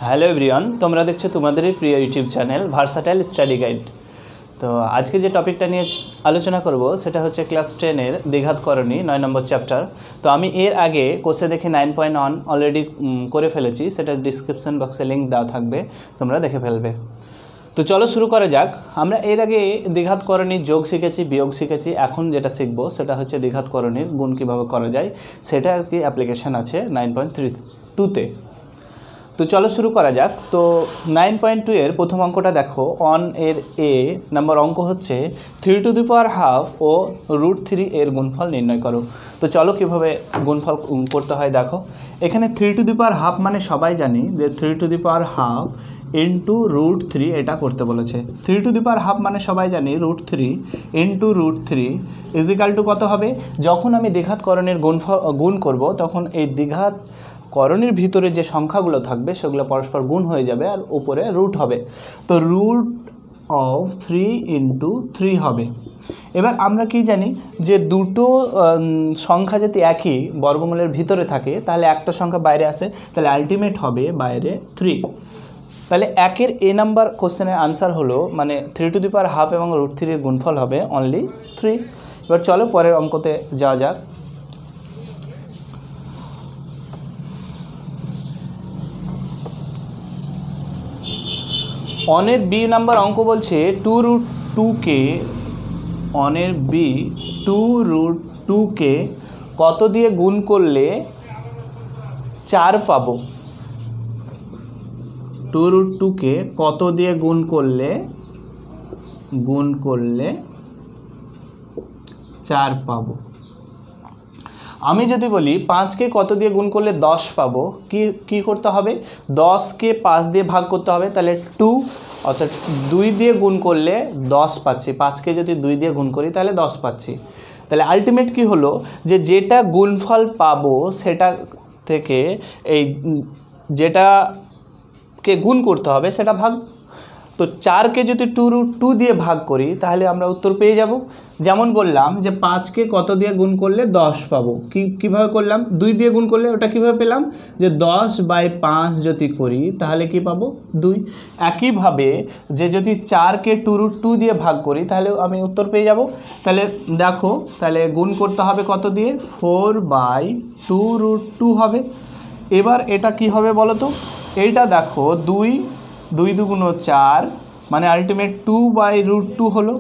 Hello everyone, তোমরা দেখছো তোমাদেরই প্রিয় YouTube channel versatile study guide. তো আজকে যে টপিকটা নিয়ে আলোচনা করব সেটা হচ্ছে ক্লাস 10-এর দ্বিঘাতকরণী 9 নম্বর চ্যাপ্টার। তো আমি এর আগে কোর্সে দেখে 9.1 অলরেডি করে ফেলেছি, সেটা ডিসক্রিপশন বক্সে লিঙ্ক দেওয়া থাকবে, তোমরা দেখে ফেলবে। তো চলো শুরু করা যাক। আমরা এর আগে দ্বিঘাতকরণীর যোগ শিখেছি, বিয়োগ শিখেছি। এখন যেটা শিখবো সেটা হচ্ছে দ্বিঘাতকরণীর গুণ কীভাবে করা যায়, সেটা আর কি অ্যাপ্লিকেশান আছে 9.2-তে। তো চলো শুরু করা যাক। তো 9.2 এর প্রথম অঙ্কটা দেখো, অন এর এ নম্বর অঙ্ক হচ্ছে 3½ ও √3 এর গুণফল নির্ণয় করো। তো চলো কীভাবে গুণফল করতে হয় দেখো। এখানে 3½ মানে সবাই জানি যে 3½ ইন্টু √3 এটা করতে বলেছে। 3½ মানে সবাই জানি √3 ইন্টু √3 ইজিক্যাল টু কত হবে? যখন আমি দ্বিঘাতকরণের গুণ করব তখন এই দ্বিঘাতকরণের ভিতরে যে সংখ্যাগুলো থাকবে সেগুলো পরস্পর গুণ হয়ে যাবে আর উপরে রুট হবে। তো √3 ইন্টু 3 হবে। এবার আমরা কি জানি যে দুটো সংখ্যা যদি একই বর্গমূলের ভিতরে থাকে তাহলে একটা সংখ্যা বাইরে আসে, তাহলে আলটিমেট হবে বাইরে 3। তাহলে একের এ নাম্বার কোশ্চেনের আনসার হলো মানে 3½ এবং √3 এর গুণফল হবে অনলি 3। এবার চলো পরের অঙ্কতে যাওয়া যাক। অনের বি নাম্বার অঙ্ক বলছে 2√2কে অনের বি 2√2কে কত দিয়ে গুণ করলে 4 পাবো? 2√2কে কত দিয়ে গুণ করলে 4 পাবো? আমি যদি বলি 5কে কত দিয়ে গুণ করলে 10 পাবো, কি করতে হবে? 10কে 5 দিয়ে ভাগ করতে হবে, তাহলে 2 অর্থাৎ 2 দিয়ে গুণ করলে 10 পাচ্ছি। 5কে যদি 2 দিয়ে গুণ করি তাহলে 10 পাচ্ছি। তাহলে আলটিমেট কি হলো যে যেটা গুণফল পাবো সেটা থেকে এই যেটাকে গুণ করতে হবে সেটা ভাগ। তো 4কে যদি 2√2 দিয়ে ভাগ করি তাহলে আমরা উত্তর পেয়ে যাব। যেমন বললাম যে 5কে কত দিয়ে গুণ করলে 10 পাবো, কীভাবে করলাম? 2 দিয়ে গুণ করলে ওটা কীভাবে পেলাম? যে 10/5 যদি করি তাহলে কি পাবো? 2। একইভাবে যে যদি 4কে 2√2 দিয়ে ভাগ করি তাহলে আমি উত্তর পেয়ে যাব। তাহলে দেখো, তাহলে গুণ করতে হবে কত দিয়ে? 4/2√2 হবে। এবার এটা কি হবে বলো তো? এইটা দেখো 2 2 × 4 মানে আলটিমেট 2/√2 হলো।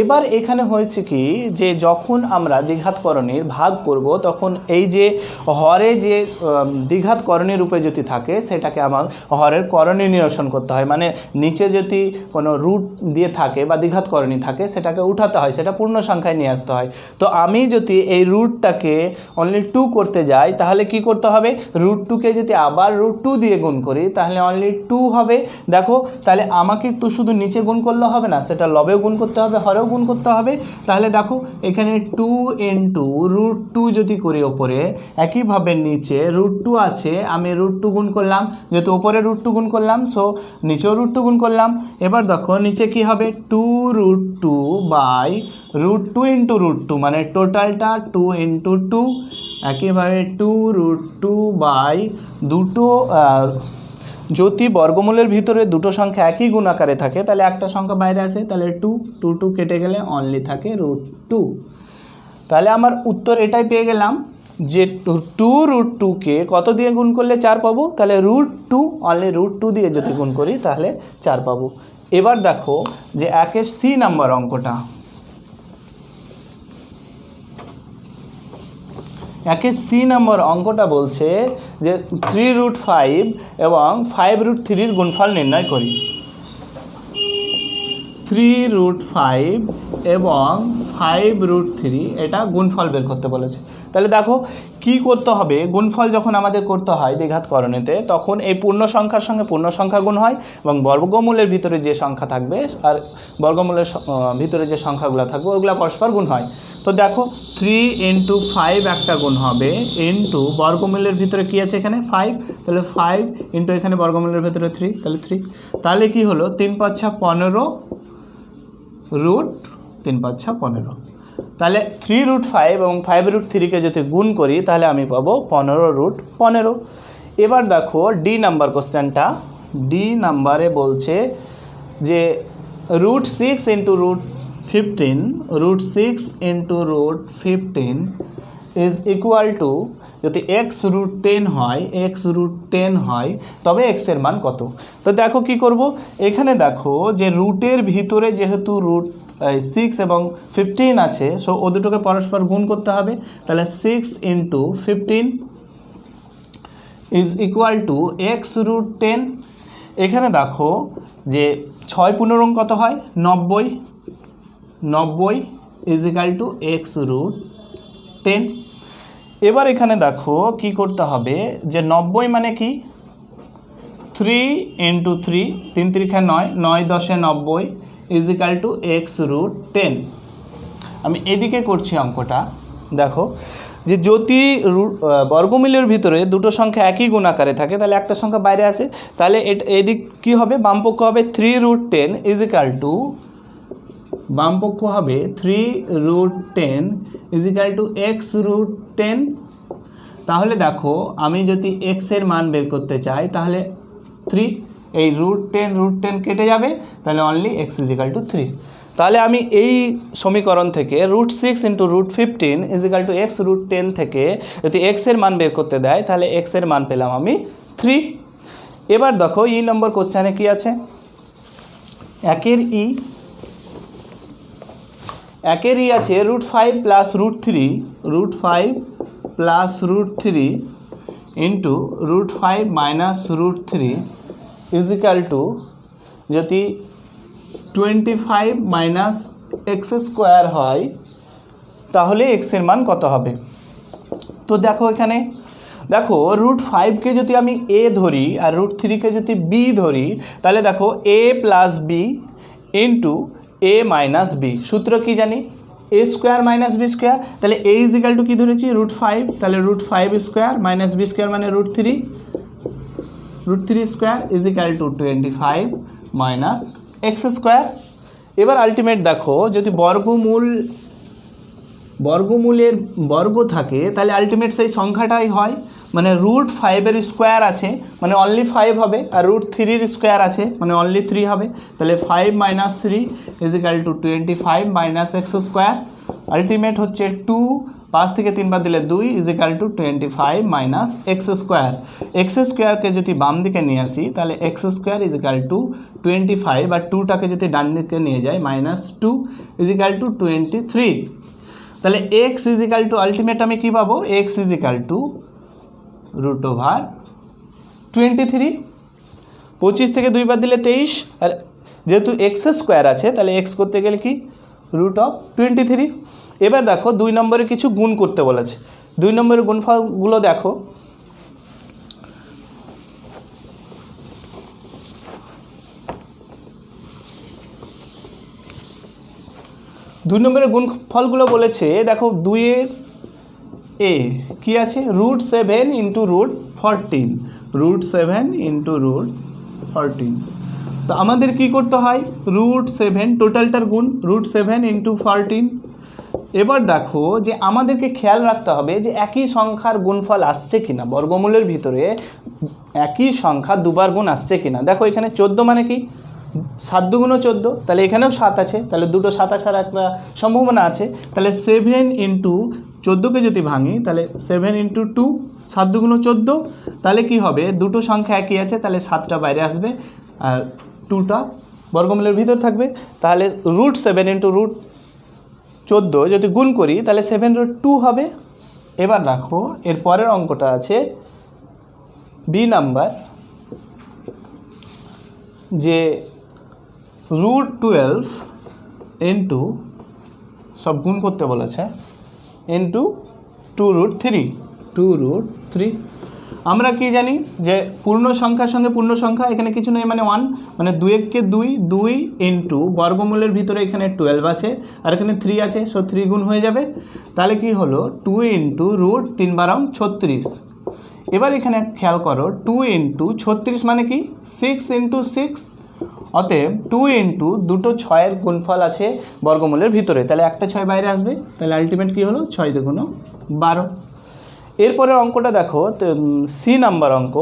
এবার এখানে হয়েছে কি যে যখন আমরা দ্বিঘাতকরণীর ভাগ করব তখন এই যে হরে যে দ্বিঘাতকরণী রূপে যদি থাকে সেটাকে আমার হরের করণী নিরসন করতে হয়। মানে নিচে যদি কোনো রুট দিয়ে থাকে বা দ্বিঘাতকরণী থাকে সেটাকে উঠাতে হয়, সেটা পূর্ণ সংখ্যায় নিয়ে আসতে হয়। তো আমি যদি এই রুটটাকে অনলি 2 করতে যাই তাহলে কি করতে হবে? √2কে যদি আবার √2 দিয়ে গুণ করি তাহলে অনলি 2 হবে। দেখো, তাহলে আমাকে তো শুধু নিচে গুণ করলে হবে না, সেটা লবেও গুণ করতে হবে, হরেও গুণ করতে হবে। তাহলে দেখো এখানে 2 ইন্টু √2 যদি করি ওপরে, একইভাবে নিচে √2 আছে, আমি √2 গুণ করলাম, যেহেতু ওপরে √2 গুণ করলাম সো নিচেও √2 গুণ করলাম। এবার দেখো নিচে কি হবে? 2√2/√2 ইন্টু √2 মানে টোটালটা 2 ইন্টু 2। একইভাবে 2√2/দুটো যদি বর্গমূলের ভিতরে দুটো সংখ্যা একই গুণ আকারে থাকে তাহলে একটা সংখ্যা বাইরে আসে, তাহলে 2 কেটে গেলে অনলি থাকে √2। তাহলে আমার উত্তর এটাই পেয়ে গেলাম যে 2√2কে কত দিয়ে গুণ করলে 4 পাবো? তাহলে √2 অনলি √2 দিয়ে যদি গুণ করি তাহলে 4 পাবো। এবার দেখো যে একের সি নাম্বার অঙ্কটা। একে সি নম্বর অঙ্কটা বলছে যে 3√5 এবং 5√3 গুণফল নির্ণয় করি। 3√5 এবং 5√3 এটা গুণফল বের করতে বলেছে। তাহলে দেখো কি করতে হবে, গুণফল যখন আমাদের করতে হয় দ্বিঘাতকরণীতে তখন এই পূর্ণ সংখ্যার সঙ্গে পূর্ণ সংখ্যা গুণ হয় এবং বর্গমূলের ভিতরে যে সংখ্যা থাকবে আর বর্গমূলের ভিতরে যে সংখ্যাগুলো থাকবে ওগুলো পরস্পর গুণ হয়। তো দেখো 3 × 5 একটা গুণ হবে ইন্টু বর্গমূলের ভিতরে কি আছে এখানে 5, তাহলে 5 ইন্টু এখানে বর্গমূলের ভিতরে 3, তাহলে 3। তাহলে কি হলো? 3 × 5 = 15 √3 × 5 = 15। তাহলে 3√5 এবং 5√3কে যদি গুণ করি তাহলে আমি পাবো 15√15। এবার দেখো ডি নাম্বার কোশ্চেনটা, ডি নাম্বারে বলছে যে √6 ইন্টু √15 ইজ ইকুয়াল টু, যদি x√10 হয় তবে x এর মান কত। তো দেখো কি করব, এখানে দেখো যে রুটের ভিতরে যেহেতু √6 এবং 15 আছে, সো ও দুটোকে পরস্পর গুণ করতে হবে। তাহলে 6 into 15 is equal to x√10। এখানে দেখো যে 6 15 কত হয় 90 ইজ ইকুয়াল টু x√10। এবার এখানে দেখো কি করতে হবে, যে 90 মানে কি 3 into 3, 3 3 9, 9 10 90 is equal to x√10। আমি এদিকে করছি অঙ্কটা। দেখো যে যদি বর্গমূলের ভিতরে দুটো সংখ্যা একই গুণ আকারে থাকে, তাহলে একটা সংখ্যা বাইরে আছে, তাহলে এদিক কি হবে, বামপক্ষ হবে 3√10 ইজ ইকুয়াল টু, বামপক্ষ হবে 3√10 ইজ ইকুয়াল টু x√10। তাহলে দেখো আমি যদি x এর মান বের করতে চাই তাহলে 3, এই √10 কেটে যাবে, তাহলে only x is equal to 3। তাহলে আমি এই সমীকরণ থেকে √6 into √15 is equal to x√10 থেকে যদি x এর মান বের করতে দেয়, তাহলে x এর মান পেলাম আমি 3। এবার দেখো ই নম্বর কোশ্চেনে কি আছে, একের ই আছে √5 plus √3 into √5 minus √3 is equal to, যদি 25 মাইনাস x² হয় তাহলে x এর মান কত হবে। তো দেখো এখানে দেখো √5কে যদি আমি a ধরি আর √3কে যদি b ধরি, তাহলে দেখো a plus b into a minus b, সূত্র কি জানি a square minus b square. তাহলে a ইজ ইকুয়াল টু কী ধরেছি √5, তাহলে √5 স্কোয়ার মাইনাস b স্কোয়ার মানে √3 square is equal to 25 minus x²। এবার আলটিমেট দেখো যদি বর্গমূলের বর্গ থাকে, তাহলে আলটিমেট সেই সংখ্যাটাই হয়, মানে √5 স্কোয়ার আছে মানে অনলি 5 হবে, আর √3 স্কোয়ার আছে মানে অনলি 3 হবে। তাহলে 5 minus 3 is equal to 25 minus x²। Ultimate হচ্ছে 2, 5 থেকে 3 বার দিলে 2 is equal to 25 minus x²। কে যদি বাম দিকে নিয়ে আসি, তাহলে x² ইজ ইকুয়াল টু 25, আর 2টাকে যদি ডান দিকে নিয়ে যাই মাইনাস 2 ইজ ইকুয়াল টু 23। তাহলে x is equal to ultimate আমি কী পাবো, x ইজ ইকুয়াল টু √23। 25 থেকে 2 বার দিলে 23, আর যেহেতু x² আছে তাহলে x করতে গেলে কি √23। এবার দেখো 2 নম্বরে কিছু গুণ করতে বলেছে। 2 নম্বরের গুণফলগুলো দেখো, দুই নম্বরের গুণফলগুলো বলেছে। দেখো 2-এর এ কি আছে, √7 ইন্টু √14, √7 ইন্টু √14। তো আমাদের কি করতে হয়, √7 টোটালটার গুণ √7 ইন্টু 14। এবার দেখো যে আমাদেরকে খেয়াল রাখতে হবে যে একই সংখ্যার গুণফল আসছে কিনা, বর্গমূলের ভিতরে একই সংখ্যা দুবার গুণ আসছে কিনা। দেখো এখানে 14 মানে কি 7 দুগুণ 14, তাহলে এখানেও 7 আছে, তাহলে দুটো 7 আসার একটা সম্ভাবনা আছে। তাহলে 7 ইন্টু 14কে যদি ভাঙি, তাহলে 7 ইন্টু 2, 7 দুগুণ 14, তাহলে কি হবে, দুটো সংখ্যা একই আছে, তাহলে 7টা বাইরে আসবে আর 2টা বর্গমূলের ভিতর থাকবে। তাহলে √7 ইন্টু √14 যদি গুণ করি, তাহলে 7√2 হবে। এবার দেখো এর পরের অঙ্কটা আছে বি নাম্বার, যে √12 ইন্টু, সব গুণ করতে বলেছে, ইন্টু 2√3। আমরা কি জানি যে পূর্ণ সংখ্যার সঙ্গে পূর্ণ সংখ্যা, এখানে কিছু নেই মানে 1, মানে 2-কে 2 ইন্টু বর্গমূলের ভিতরে এখানে 12 আছে আর এখানে 3 আছে, সো 3 গুণ হয়ে যাবে। তাহলে কি হলো 2 ইন্টু √3 × 36। এবার এখানে খেয়াল করো 2 ইন্টু 36 মানে কি 6 ইন্টু 6, অতএব 2 ইন্টু দুটো 6-এর গুণফল আছে বর্গমূলের ভিতরে, তাহলে একটা 6 বাইরে আসবে, তাহলে আলটিমেট কি হলো 6 × 12। এরপরে অঙ্কটা দেখো, সি নাম্বার অঙ্ক,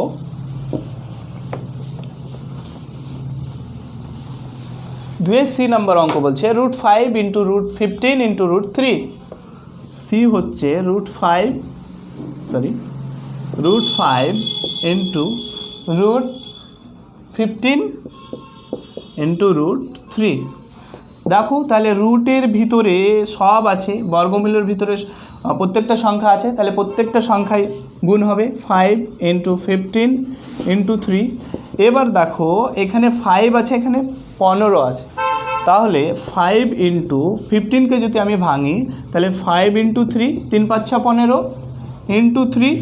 দুয়ের সি নাম্বার অঙ্ক বলছে √5 ইন্টু √15 ইন্টু √3। সি হচ্ছে √5 ইন্টু √15 ইন্টু √3। দেখো তাহলে রুটের ভিতরে সব আছে, বর্গমূলের ভিতরে প্রত্যেকটা সংখ্যা আছে, তাহলে প্রত্যেকটা সংখ্যায় গুণ হবে 5 ইন্টু 15 ইন্টু 3। এবার দেখো এখানে 5 আছে, এখানে 15 আছে, তাহলে 5 ইন্টু 15কে যদি আমি ভাঙি তাহলে 5 ইন্টু 3, 3 5 6 15 ইন্টু 3।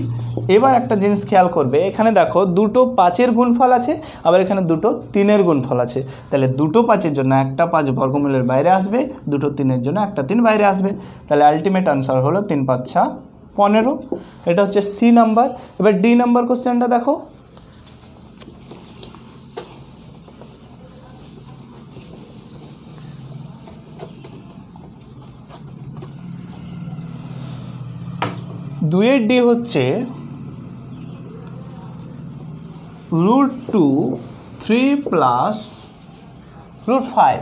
এবার একটা জিনিস খেয়াল করবে, এখানে দেখো দুটো 5-এর গুণফল আছে, আবার এখানে দুটো 3-এর গুণফল আছে, তাহলে দুটো 5-এর জন্য একটা 5 বর্গমূলের বাইরে আসবে, দুটো 3-এর জন্য একটা 3 বাইরে আসবে, তাহলে আলটিমেট আনসার হলো 3 5 6 15। এটা হচ্ছে সি নাম্বার। এবার ডি নাম্বার কোশ্চেনটা দেখো, দুয়ের ডি হচ্ছে √2 3 প্লাস √5।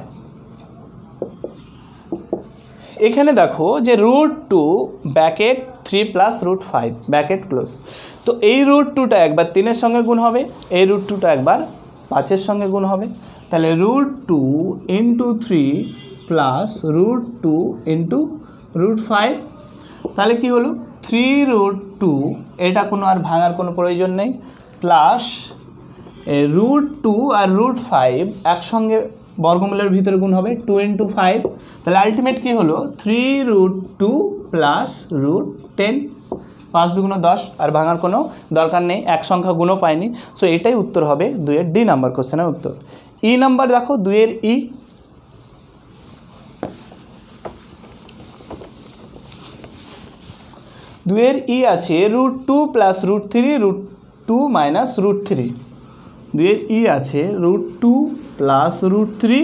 এখানে দেখো যে √2 ব্র্যাকেট 3 প্লাস √5 ব্র্যাকেট ক্লোজ, তো এই √2টা একবার 3-এর সঙ্গে গুণ হবে, এই √2টা একবার 5-এর সঙ্গে গুণ হবে, তাহলে √2 ইন্টু 3 প্লাস √2 ইন্টু √5, তাহলে কি হলো 3√2, এটা কোনো আর ভাঙার কোনো প্রয়োজন নেই, প্লাস √2 আর √5 একসঙ্গে বর্গমূলের ভিতরে গুণ হবে 2 ইন্টু 5, তাহলে আলটিমেট কী হলো 3√2 প্লাস √10, 5 2 10, আর ভাঙার কোনো দরকার নেই, এক সংখ্যা গুণও পায়নি। সো এটাই উত্তর হবে দুয়ের ডি নাম্বার কোশ্চেনের উত্তর। ই নাম্বার দেখো, দুয়ের ই, দুয়ের ই আছে √2 প্লাস √3 √2 মাইনাস √3। দুয়ের ই আছে √2 প্লাস √3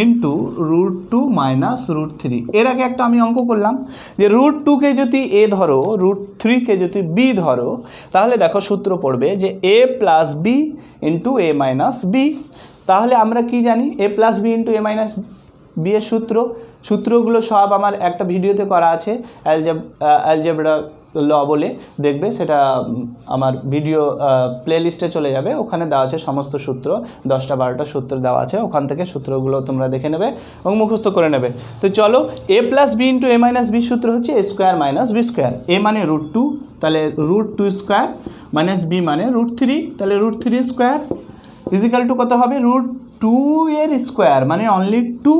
ইন্টু √2 মাইনাস √3। এর আগে একটা আমি অঙ্ক করলাম যে √2কে যদি এ ধরো, √3কে যদি বি ধরো, তাহলে দেখো সূত্র পড়বে যে এ প্লাস বি ইন্টু এ মাইনাস বি। তাহলে আমরা কি জানি, এ প্লাস বি ইন্টু এ মাইনাস বি এর সূত্রগুলো সব আমার একটা ভিডিওতে করা আছে, অ্যালজেব্রা ল বলে, দেখবে সেটা আমার ভিডিও প্লেলিস্টে চলে যাবে, ওখানে দেওয়া আছে সমস্ত সূত্র, 10টা 12টা সূত্র দেওয়া আছে, ওখান থেকে সূত্রগুলো তোমরা দেখে নেবে এবং মুখস্থ করে নেবে। তো চলো, এ প্লাস বি ইন্টু এ মাইনাস বি সূত্র হচ্ছে এ স্কোয়ার মাইনাস বি স্কোয়ার। এ মানে √2, তাহলে √2 স্কোয়ার, মাইনাস বি মানে √3, তাহলে √3 স্কোয়ার ইজিক্যাল টু কত হবে, √2 এর স্কোয়ার মানে অনলি 2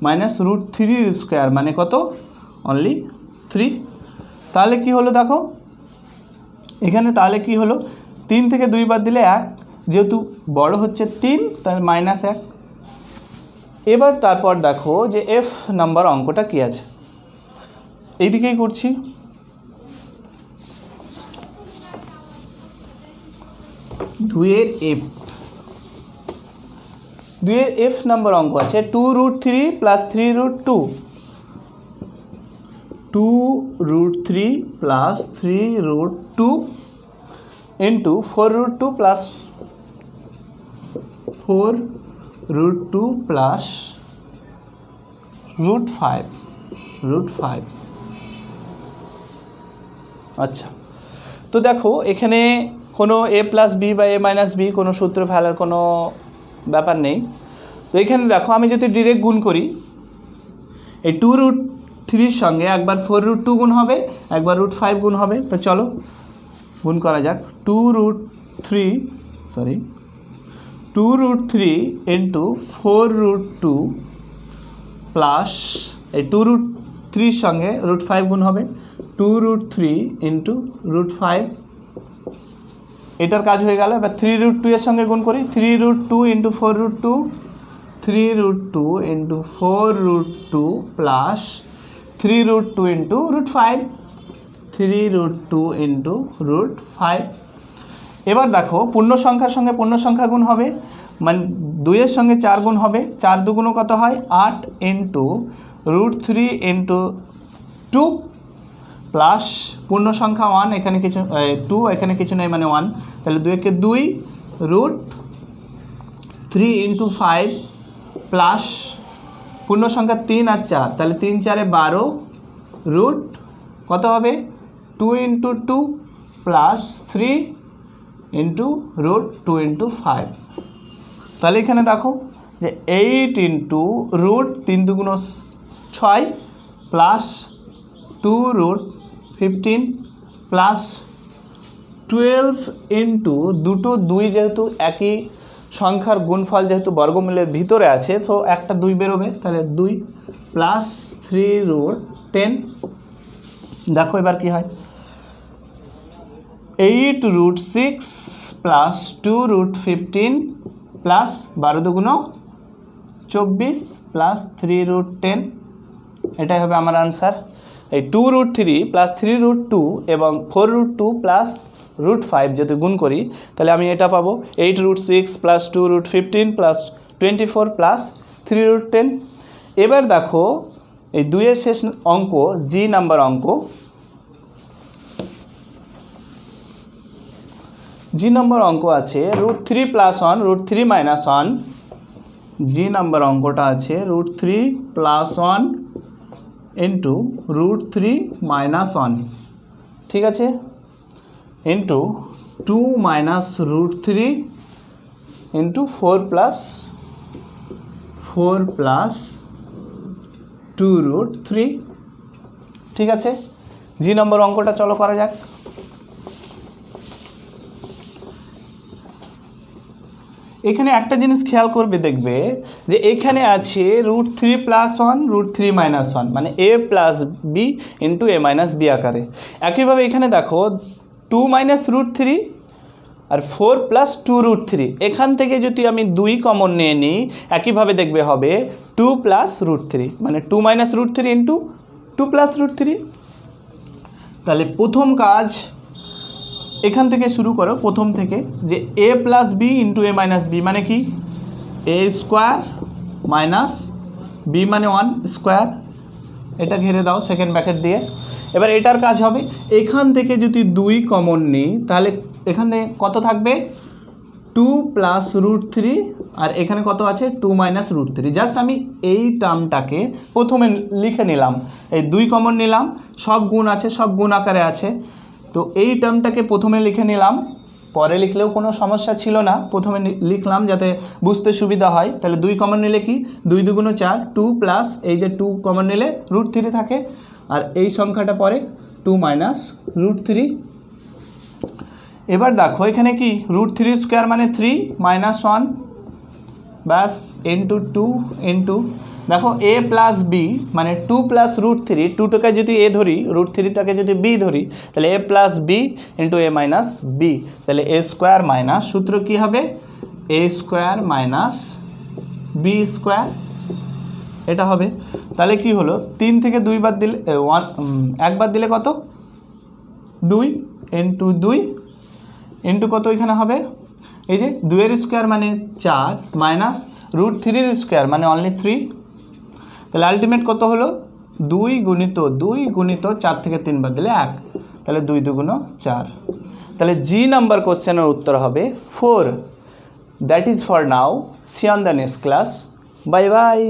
মাইনাস √3 স্কোয়ার মানে কত, অনলি 3। তাহলে কি হলো দেখো এখানে, তাহলে কি হলো 3 থেকে 2 বাদ দিলে 1, যেহেতু বড় হচ্ছে 3 তাহলে -1। এবার তারপর দেখো যে এফ নাম্বার অঙ্কটা কি আছে, এই দিকেই করছি। দুয়ের এফ নাম্বার অঙ্ক আছে 2√3 plus 3√2, 2√3 plus 3√2 into 4√2 plus 4√2 plus √5। আচ্ছা, তো দেখো এখানে কোনো এ প্লাস বি বা এ মাইনাস বি কোনো সূত্র ফেলার কোনো ব্যাপার নেই। তো এখানে দেখো আমি যদি ডিরেক্ট গুণ করি, এই 2√3 সঙ্গে একবার 4√2 গুণ হবে, একবার √5 গুণ হবে। তো চলো গুণ করা যাক, 2√3 ইন্টু 4√2 প্লাস এই 2√3 সঙ্গে √5 গুণ হবে, 2√3 ইন্টু √5, এটার কাজ হয়ে গেল। এবার 3√2 এর সঙ্গে গুণ করি, 3√2 into 4√2, 3√2 into 4√2 plus 3√2 into √5, 3√2 into √5। এবার দেখো পূর্ণ সংখ্যার সঙ্গে পূর্ণ সংখ্যা গুণ হবে, মানে 2-এর সঙ্গে 4 গুণ হবে, 4 2 কত হয় 8 ইন্টু √3 ইন্টু 2 প্লাস পূর্ণ সংখ্যা 1, এখানে কিছু 2, এখানে কিছু নেই মানে 1, তাহলে 2 × 2 √3 ইন্টু 5 প্লাস পূর্ণ সংখ্যা 3 আর 4, তাহলে 3 4 12 রুট কত হবে 2 × 2 প্লাস 3 ইন্টু রুট 2 × 5। তাহলে এখানে দেখো যে 8 ইন্টু রুট 3 দুগুণ 6 প্লাস 2 রুট 15 প্লাস 12 ইন্টু দুটো 2 যেহেতু একই সংখ্যার গুণফল যেহেতু বর্গমূলের ভিতরে আছে, তো একটা 2 বেরোবে, তাহলে 2 প্লাস 3 রুট 10। দেখো এবার কি হয় 8 রুট 6 প্লাস 2 রুট 15 প্লাস 12 দুগুণ 24 প্লাস 3 রুট 10, এটাই হবে আমার আনসার। এই 2 রুট 3 প্লাস 3 রুট 2 এবং 4 রুট 2 প্লাস রুট 5 যদি গুণ করি তাহলে আমি এটা পাবো 8 root 6 plus 2 root 15 plus 24 plus 3 root 10। এবার দেখো এই 2-এর শেষ অঙ্ক জি নাম্বার অঙ্ক, জি নম্বর অঙ্ক আছে রুট 3 প্লাস 1 রুট 3 মাইনাস 1, জি নাম্বার অঙ্কটা আছে root 3 plus 1 into root 3 minus 1, ঠিক আছে, into 2 minus root 3 into 4 plus 2 root 3, ঠিক আছে। জি নম্বর অঙ্কটা চলো করা যাক। এখানে একটা জিনিস খেয়াল করবে, দেখবে যে এখানে আছে রুট 3 প্লাস 1 রুট 3 মাইনাস 1, মানে এ প্লাস বি ইন্টু এ মাইনাস বি আকারে। একইভাবে এখানে দেখো 2 মাইনাস রুট 3 আর 4 প্লাস 2 রুট 3, এখান থেকে যদি আমি 2 কমন নিয়ে নিই একইভাবে দেখবে হবে 2 প্লাস রুট 3, মানে 2 minus root 3 into 2 plus root 3। তাহলে প্রথম কাজ এখান থেকে শুরু করো, প্রথম থেকে, যে এ প্লাস বি ইন্টু এ মাইনাস বি মানে কি এ স্কোয়ার মাইনাস বি মানে 1 স্কোয়ার, এটা ঘিরে দাও সেকেন্ড ব্র্যাকেট দিয়ে। এবার এটার কাজ হবে এখান থেকে যদি 2 কমন নিই তাহলে এখানে কত থাকবে 2 প্লাস রুট 3, আর এখানে কত আছে 2 মাইনাস রুট 3। জাস্ট আমি এই টার্মটাকে প্রথমে লিখে নিলাম, এই 2 কমন নিলাম, সব গুণ আছে, সব গুণ আকারে আছে, তো এই টার্মটাকে প্রথমে লিখে নিলাম, পরে লিখলেও কোনো সমস্যা ছিল না, প্রথমে লিখলাম যাতে বুঝতে সুবিধা হয়। তাহলে 2 কমন নিলে কি 2 দুগুণ 4, 2 প্লাস এই যে 2 কমন নিলে রুট 3 থাকে, আর এই সংখ্যাটা পরে 2 মাইনাস রুট 3। এবার দেখো এখানে কি রুট 3 স্কোয়ার মানে 3 মাইনাস 1 ব্যাস ইন্টু 2 ইন্টু দেখো এ প্লাস বি মানে 2 প্লাস রুট 3, 2টাকে যদি এ ধরি রুট 3টাকে যদি বি ধরি তাহলে এ প্লাস বি ইন্টু এ মাইনাস বি, তাহলে এ স্কোয়ার মাইনাস সূত্র কী হবে এ স্কোয়ার মাইনাস বি স্কোয়ার, এটা হবে। তাহলে কি হলো 3 থেকে 2 বার দিলে 1 বার দিলে কত 2 ইন্টু 2 ইন্টু কত এখানে হবে এই যে 2-এর স্কোয়ার মানে 4 মাইনাস রুট 3-এর স্কোয়ার মানে অনলি 3, তাহলে আলটিমেট কত হলো 2 গুণিত 4 থেকে 3 বার দিলে 1, তাহলে 2 দুগুণ 4। তাহলে জি নাম্বার কোশ্চেনের উত্তর হবে 4। That is for now, see on the next class, bye by.